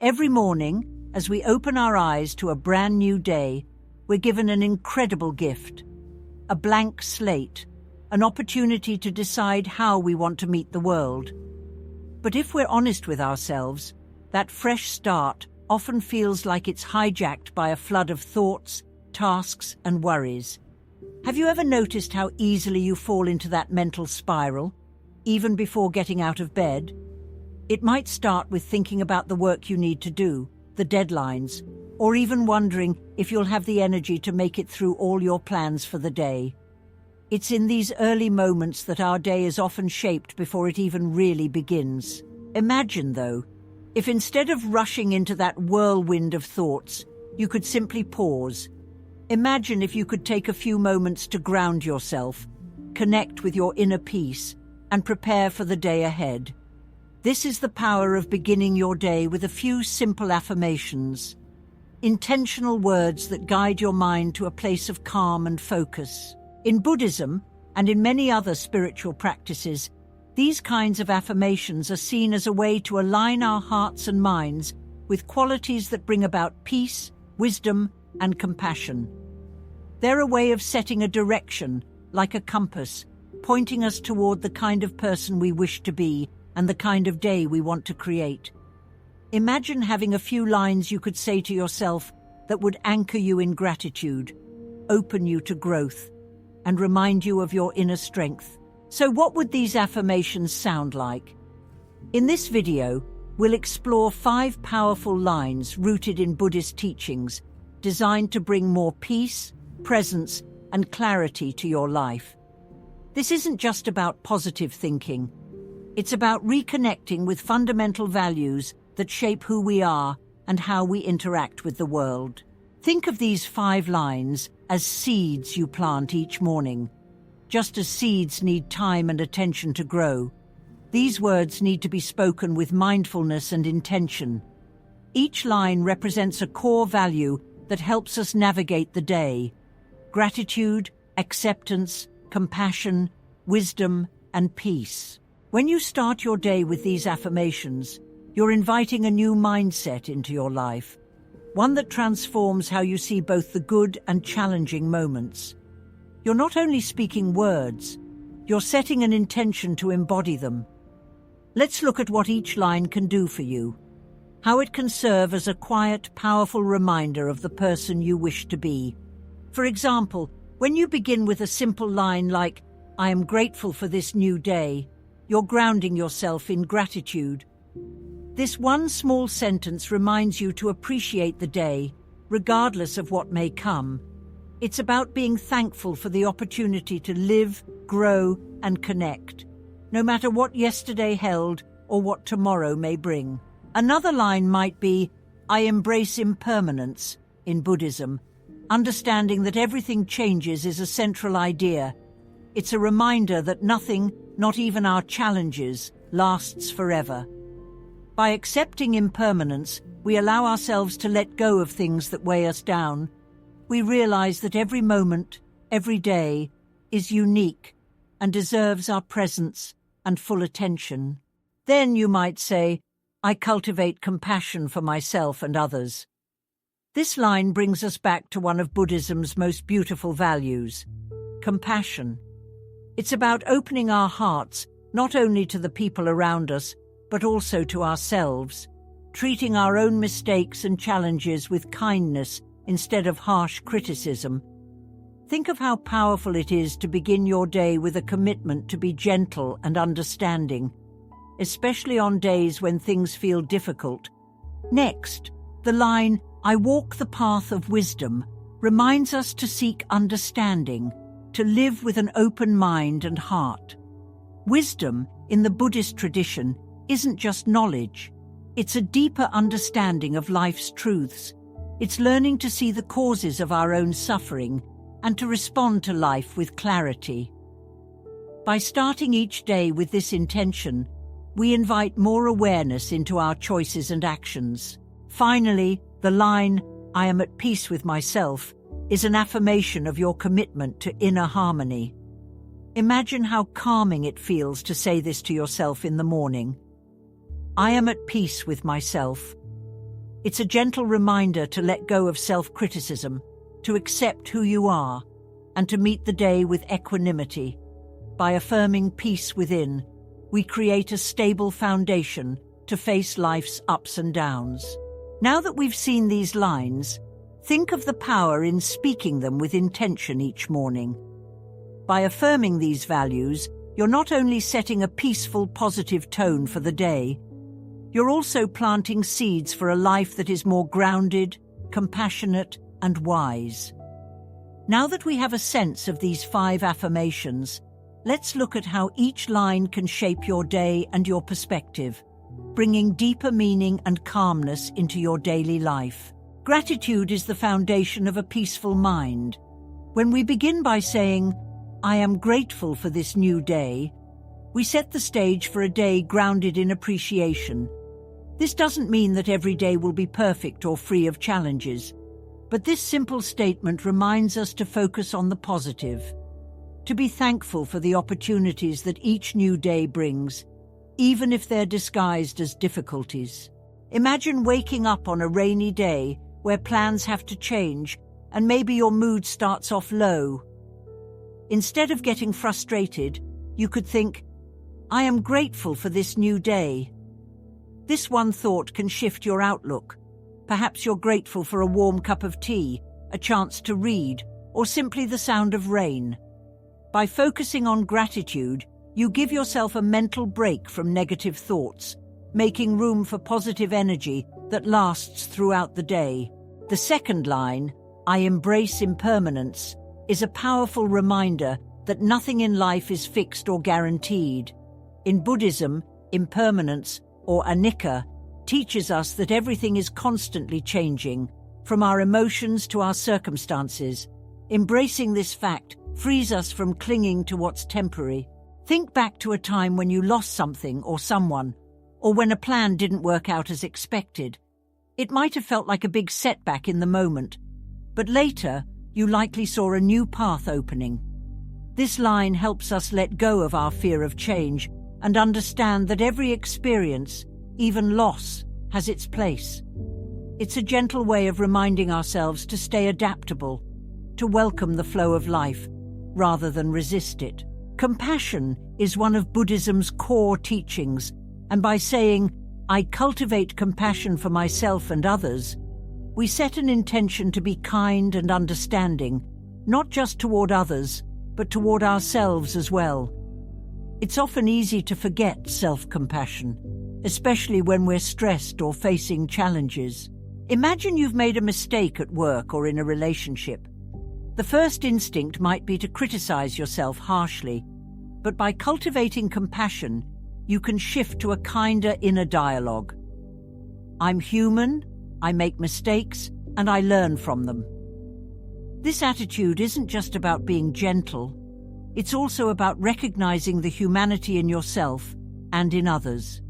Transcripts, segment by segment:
Every morning, as we open our eyes to a brand new day, we're given an incredible gift. A blank slate, an opportunity to decide how we want to meet the world. But if we're honest with ourselves, that fresh start often feels like it's hijacked by a flood of thoughts, tasks, and worries. Have you ever noticed how easily you fall into that mental spiral, even before getting out of bed? It might start with thinking about the work you need to do, the deadlines, or even wondering if you'll have the energy to make it through all your plans for the day. It's in these early moments that our day is often shaped before it even really begins. Imagine, though, if instead of rushing into that whirlwind of thoughts, you could simply pause. Imagine if you could take a few moments to ground yourself, connect with your inner peace, and prepare for the day ahead. This is the power of beginning your day with a few simple affirmations, intentional words that guide your mind to a place of calm and focus. In Buddhism, and in many other spiritual practices, these kinds of affirmations are seen as a way to align our hearts and minds with qualities that bring about peace, wisdom, and compassion. They're a way of setting a direction, like a compass, pointing us toward the kind of person we wish to be and the kind of day we want to create. Imagine having a few lines you could say to yourself that would anchor you in gratitude, open you to growth, and remind you of your inner strength. So what would these affirmations sound like? In this video, we'll explore 5 powerful lines rooted in Buddhist teachings, designed to bring more peace, presence, and clarity to your life. This isn't just about positive thinking. It's about reconnecting with fundamental values that shape who we are and how we interact with the world. Think of these 5 lines as seeds you plant each morning. Just as seeds need time and attention to grow, these words need to be spoken with mindfulness and intention. Each line represents a core value that helps us navigate the day: gratitude, acceptance, compassion, wisdom, and peace. When you start your day with these affirmations, you're inviting a new mindset into your life, one that transforms how you see both the good and challenging moments. You're not only speaking words, you're setting an intention to embody them. Let's look at what each line can do for you, how it can serve as a quiet, powerful reminder of the person you wish to be. For example, when you begin with a simple line like, "I am grateful for this new day," you're grounding yourself in gratitude. This one small sentence reminds you to appreciate the day, regardless of what may come. It's about being thankful for the opportunity to live, grow, and connect, no matter what yesterday held or what tomorrow may bring. Another line might be, "I embrace impermanence," in Buddhism. Understanding that everything changes is a central idea. It's a reminder that nothing, not even our challenges, lasts forever. By accepting impermanence, we allow ourselves to let go of things that weigh us down. We realize that every moment, every day, is unique and deserves our presence and full attention. Then you might say, "I cultivate compassion for myself and others." This line brings us back to one of Buddhism's most beautiful values: compassion. It's about opening our hearts not only to the people around us, but also to ourselves, treating our own mistakes and challenges with kindness instead of harsh criticism. Think of how powerful it is to begin your day with a commitment to be gentle and understanding, especially on days when things feel difficult. Next, the line, "I walk the path of wisdom," reminds us to seek understanding, to live with an open mind and heart. Wisdom, in the Buddhist tradition, isn't just knowledge. It's a deeper understanding of life's truths. It's learning to see the causes of our own suffering and to respond to life with clarity. By starting each day with this intention, we invite more awareness into our choices and actions. Finally, the line, "I am at peace with myself," is an affirmation of your commitment to inner harmony. Imagine how calming it feels to say this to yourself in the morning. "I am at peace with myself." It's a gentle reminder to let go of self-criticism, to accept who you are, and to meet the day with equanimity. By affirming peace within, we create a stable foundation to face life's ups and downs. Now that we've seen these lines, think of the power in speaking them with intention each morning. By affirming these values, you're not only setting a peaceful, positive tone for the day, you're also planting seeds for a life that is more grounded, compassionate, and wise. Now that we have a sense of these 5 affirmations, let's look at how each line can shape your day and your perspective, bringing deeper meaning and calmness into your daily life. Gratitude is the foundation of a peaceful mind. When we begin by saying, "I am grateful for this new day," we set the stage for a day grounded in appreciation. This doesn't mean that every day will be perfect or free of challenges, but this simple statement reminds us to focus on the positive, to be thankful for the opportunities that each new day brings, even if they're disguised as difficulties. Imagine waking up on a rainy day where plans have to change and maybe your mood starts off low. Instead of getting frustrated, you could think, "I am grateful for this new day." This one thought can shift your outlook. Perhaps you're grateful for a warm cup of tea, a chance to read, or simply the sound of rain. By focusing on gratitude, you give yourself a mental break from negative thoughts, making room for positive energy that lasts throughout the day. The second line, "I embrace impermanence," is a powerful reminder that nothing in life is fixed or guaranteed. In Buddhism, impermanence, or anicca, teaches us that everything is constantly changing, from our emotions to our circumstances. Embracing this fact frees us from clinging to what's temporary. Think back to a time when you lost something or someone, or when a plan didn't work out as expected. It might have felt like a big setback in the moment, but later you likely saw a new path opening. This line helps us let go of our fear of change and understand that every experience, even loss, has its place. It's a gentle way of reminding ourselves to stay adaptable, to welcome the flow of life, rather than resist it. Compassion is one of Buddhism's core teachings, and by saying, "I cultivate compassion for myself and others," we set an intention to be kind and understanding, not just toward others, but toward ourselves as well. It's often easy to forget self-compassion, especially when we're stressed or facing challenges. Imagine you've made a mistake at work or in a relationship. The first instinct might be to criticize yourself harshly, but by cultivating compassion, you can shift to a kinder inner dialogue. "I'm human, I make mistakes, and I learn from them." This attitude isn't just about being gentle, it's also about recognizing the humanity in yourself and in others.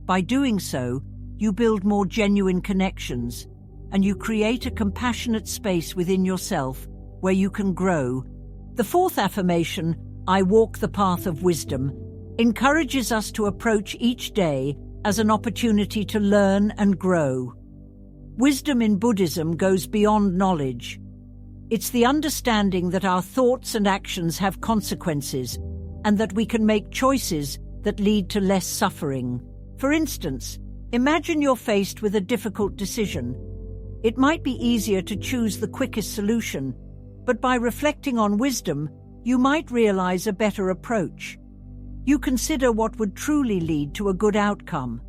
By doing so, you build more genuine connections, and you create a compassionate space within yourself where you can grow. The fourth affirmation, "I walk the path of wisdom," encourages us to approach each day as an opportunity to learn and grow. Wisdom in Buddhism goes beyond knowledge. It's the understanding that our thoughts and actions have consequences, and that we can make choices that lead to less suffering. For instance, imagine you're faced with a difficult decision. It might be easier to choose the quickest solution, but by reflecting on wisdom, you might realize a better approach. You consider what would truly lead to a good outcome.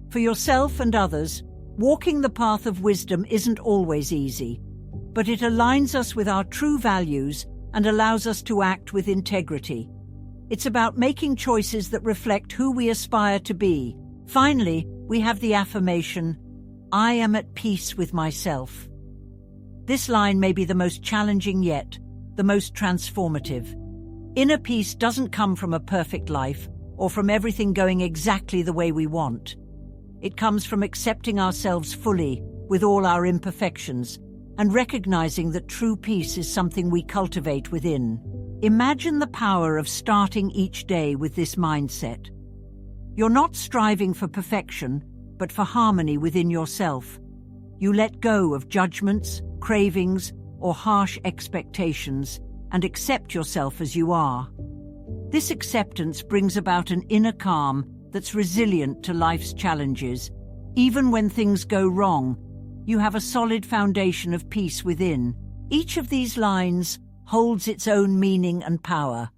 For yourself and others, walking the path of wisdom isn't always easy, but it aligns us with our true values and allows us to act with integrity. It's about making choices that reflect who we aspire to be. Finally, we have the affirmation, "I am at peace with myself." This line may be the most challenging yet, the most transformative. Inner peace doesn't come from a perfect life or from everything going exactly the way we want. It comes from accepting ourselves fully, with all our imperfections, and recognizing that true peace is something we cultivate within. Imagine the power of starting each day with this mindset. You're not striving for perfection, but for harmony within yourself. You let go of judgments, cravings, or harsh expectations and accept yourself as you are. This acceptance brings about an inner calm that's resilient to life's challenges. Even when things go wrong, you have a solid foundation of peace within. Each of these lines holds its own meaning and power,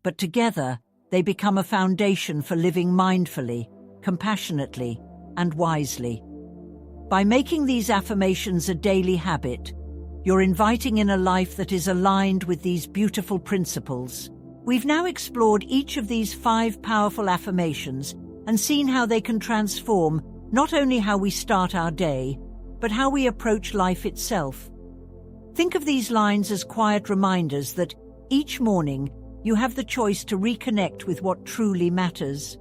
but together they become a foundation for living mindfully, compassionately, and wisely. By making these affirmations a daily habit, you're inviting in a life that is aligned with these beautiful principles. We've now explored each of these 5 powerful affirmations and seen how they can transform not only how we start our day, but how we approach life itself. Think of these lines as quiet reminders that each morning you have the choice to reconnect with what truly matters.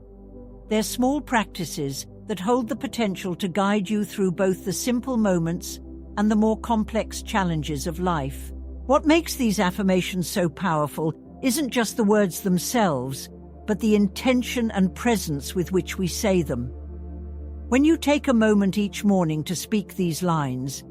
They're small practices that hold the potential to guide you through both the simple moments and the more complex challenges of life. What makes these affirmations so powerful isn't just the words themselves, but the intention and presence with which we say them. When you take a moment each morning to speak these lines,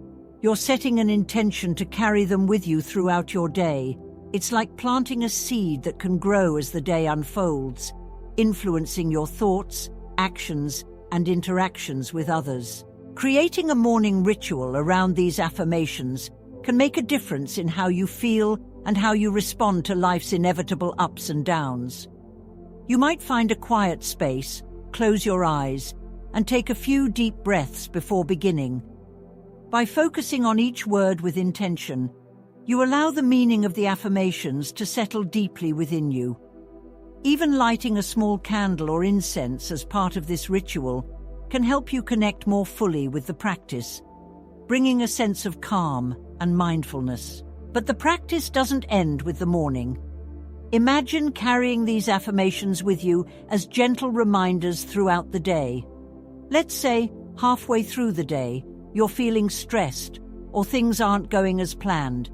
you're setting an intention to carry them with you throughout your day. It's like planting a seed that can grow as the day unfolds, influencing your thoughts, actions, and interactions with others. Creating a morning ritual around these affirmations can make a difference in how you feel and how you respond to life's inevitable ups and downs. You might find a quiet space, close your eyes, and take a few deep breaths before beginning. By focusing on each word with intention, you allow the meaning of the affirmations to settle deeply within you. Even lighting a small candle or incense as part of this ritual can help you connect more fully with the practice, bringing a sense of calm and mindfulness. But the practice doesn't end with the morning. Imagine carrying these affirmations with you as gentle reminders throughout the day. Let's say, halfway through the day, you're feeling stressed or things aren't going as planned.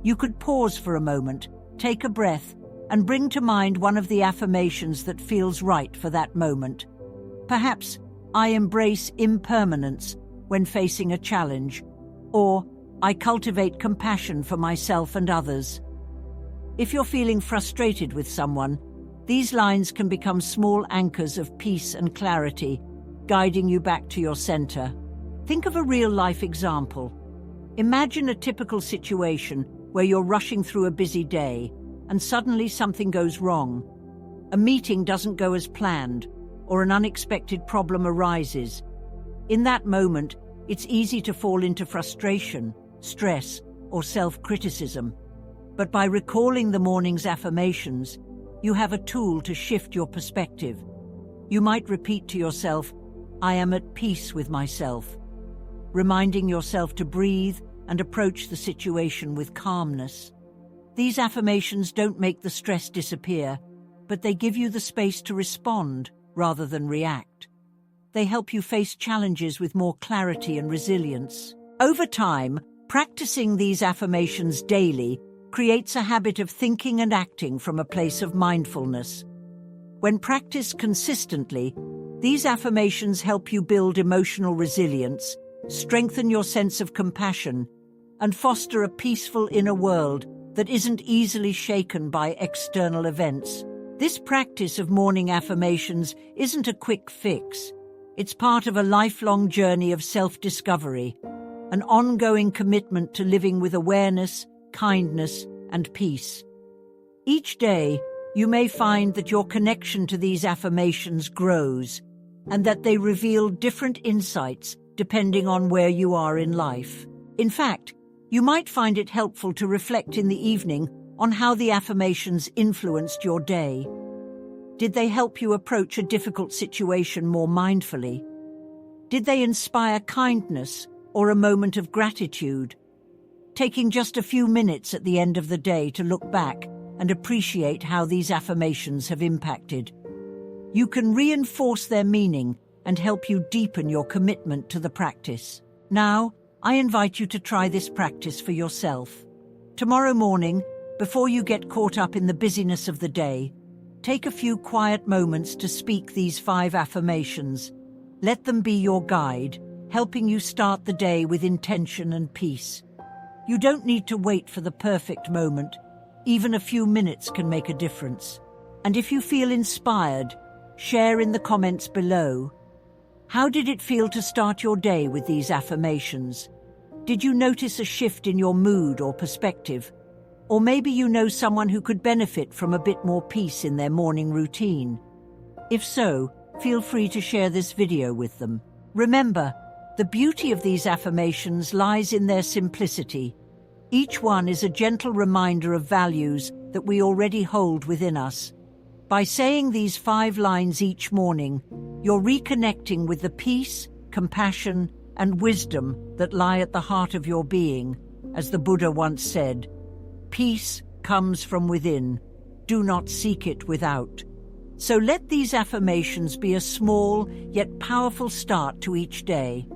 You could pause for a moment, take a breath, and bring to mind one of the affirmations that feels right for that moment. Perhaps, I embrace impermanence when facing a challenge, or I cultivate compassion for myself and others. If you're feeling frustrated with someone, these lines can become small anchors of peace and clarity, guiding you back to your center. Think of a real-life example. Imagine a typical situation where you're rushing through a busy day and suddenly something goes wrong. A meeting doesn't go as planned, or an unexpected problem arises. In that moment, it's easy to fall into frustration, stress, or self-criticism. But by recalling the morning's affirmations, you have a tool to shift your perspective. You might repeat to yourself, I am at peace with myself, reminding yourself to breathe and approach the situation with calmness. These affirmations don't make the stress disappear, but they give you the space to respond rather than react. They help you face challenges with more clarity and resilience. Over time, practicing these affirmations daily creates a habit of thinking and acting from a place of mindfulness. When practiced consistently, these affirmations help you build emotional resilience, strengthen your sense of compassion, and foster a peaceful inner world that isn't easily shaken by external events. This practice of morning affirmations isn't a quick fix. It's part of a lifelong journey of self-discovery, an ongoing commitment to living with awareness, kindness, and peace. Each day, you may find that your connection to these affirmations grows, and that they reveal different insights depending on where you are in life. In fact, you might find it helpful to reflect in the evening on how the affirmations influenced your day. Did they help you approach a difficult situation more mindfully? Did they inspire kindness or a moment of gratitude? Taking just a few minutes at the end of the day to look back and appreciate how these affirmations have impacted. You can reinforce their meaning and help you deepen your commitment to the practice. Now, I invite you to try this practice for yourself. Tomorrow morning, before you get caught up in the busyness of the day, take a few quiet moments to speak these 5 affirmations. Let them be your guide, helping you start the day with intention and peace. You don't need to wait for the perfect moment. Even a few minutes can make a difference. And if you feel inspired, share in the comments below. How did it feel to start your day with these affirmations? Did you notice a shift in your mood or perspective? Or maybe you know someone who could benefit from a bit more peace in their morning routine. If so, feel free to share this video with them. Remember, the beauty of these affirmations lies in their simplicity. Each one is a gentle reminder of values that we already hold within us. By saying these 5 lines each morning, you're reconnecting with the peace, compassion, and wisdom that lie at the heart of your being. As the Buddha once said, "Peace comes from within. Do not seek it without." So let these affirmations be a small yet powerful start to each day.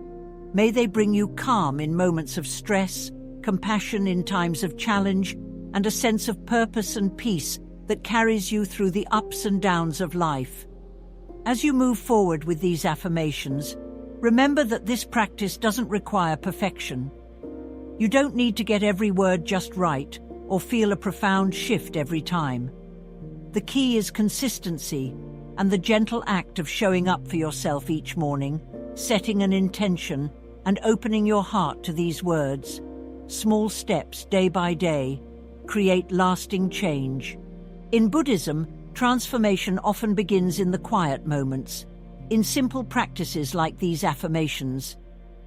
May they bring you calm in moments of stress, compassion in times of challenge, and a sense of purpose and peace that carries you through the ups and downs of life. As you move forward with these affirmations, remember that this practice doesn't require perfection. You don't need to get every word just right or feel a profound shift every time. The key is consistency and the gentle act of showing up for yourself each morning, setting an intention, and opening your heart to these words. Small steps, day by day, create lasting change. In Buddhism, transformation often begins in the quiet moments, in simple practices like these affirmations.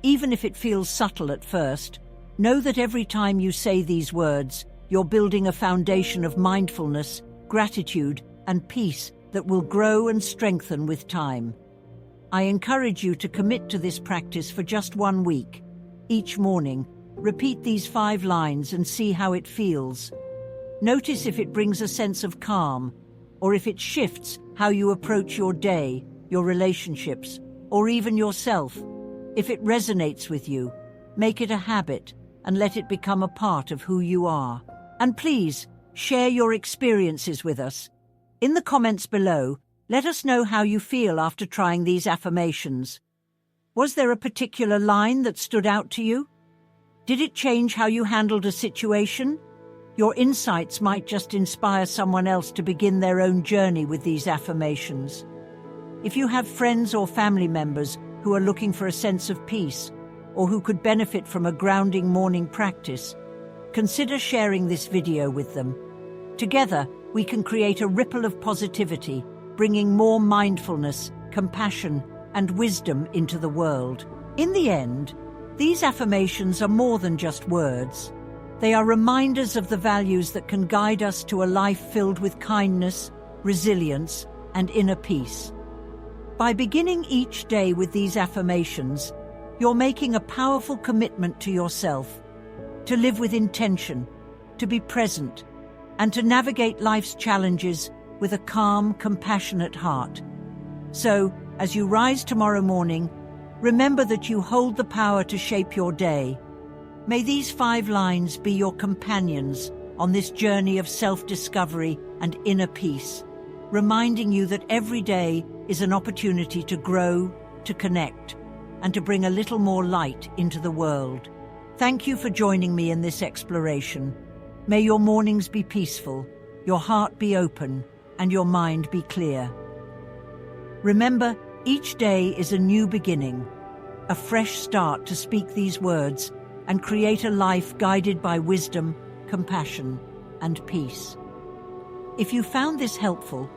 Even if it feels subtle at first, know that every time you say these words, you're building a foundation of mindfulness, gratitude, and peace that will grow and strengthen with time. I encourage you to commit to this practice for just 1 week. Each morning, repeat these 5 lines and see how it feels. Notice if it brings a sense of calm, or if it shifts how you approach your day, your relationships, or even yourself. If it resonates with you, make it a habit and let it become a part of who you are. And please, share your experiences with us. In the comments below, let us know how you feel after trying these affirmations. Was there a particular line that stood out to you? Did it change how you handled a situation? Your insights might just inspire someone else to begin their own journey with these affirmations. If you have friends or family members who are looking for a sense of peace, or who could benefit from a grounding morning practice, consider sharing this video with them. Together, we can create a ripple of positivity, bringing more mindfulness, compassion, and wisdom into the world. In the end, these affirmations are more than just words. They are reminders of the values that can guide us to a life filled with kindness, resilience, and inner peace. By beginning each day with these affirmations, you're making a powerful commitment to yourself, to live with intention, to be present, and to navigate life's challenges with a calm, compassionate heart. So, as you rise tomorrow morning, remember that you hold the power to shape your day. May these 5 lines be your companions on this journey of self-discovery and inner peace, reminding you that every day is an opportunity to grow, to connect, and to bring a little more light into the world. Thank you for joining me in this exploration. May your mornings be peaceful, your heart be open, and your mind be clear. Remember, each day is a new beginning, a fresh start to speak these words and create a life guided by wisdom, compassion, and peace. If you found this helpful,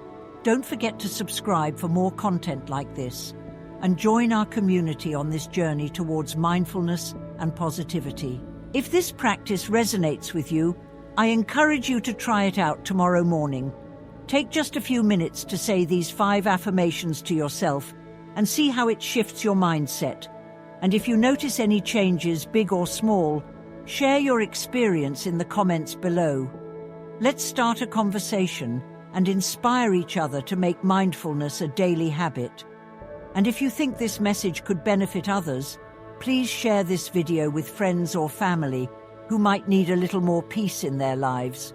don't forget to subscribe for more content like this and join our community on this journey towards mindfulness and positivity. If this practice resonates with you, I encourage you to try it out tomorrow morning. Take just a few minutes to say these 5 affirmations to yourself and see how it shifts your mindset. And if you notice any changes, big or small, share your experience in the comments below. Let's start a conversation and inspire each other to make mindfulness a daily habit. And if you think this message could benefit others, please share this video with friends or family who might need a little more peace in their lives.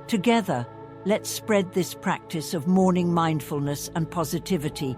Together, let's spread this practice of morning mindfulness and positivity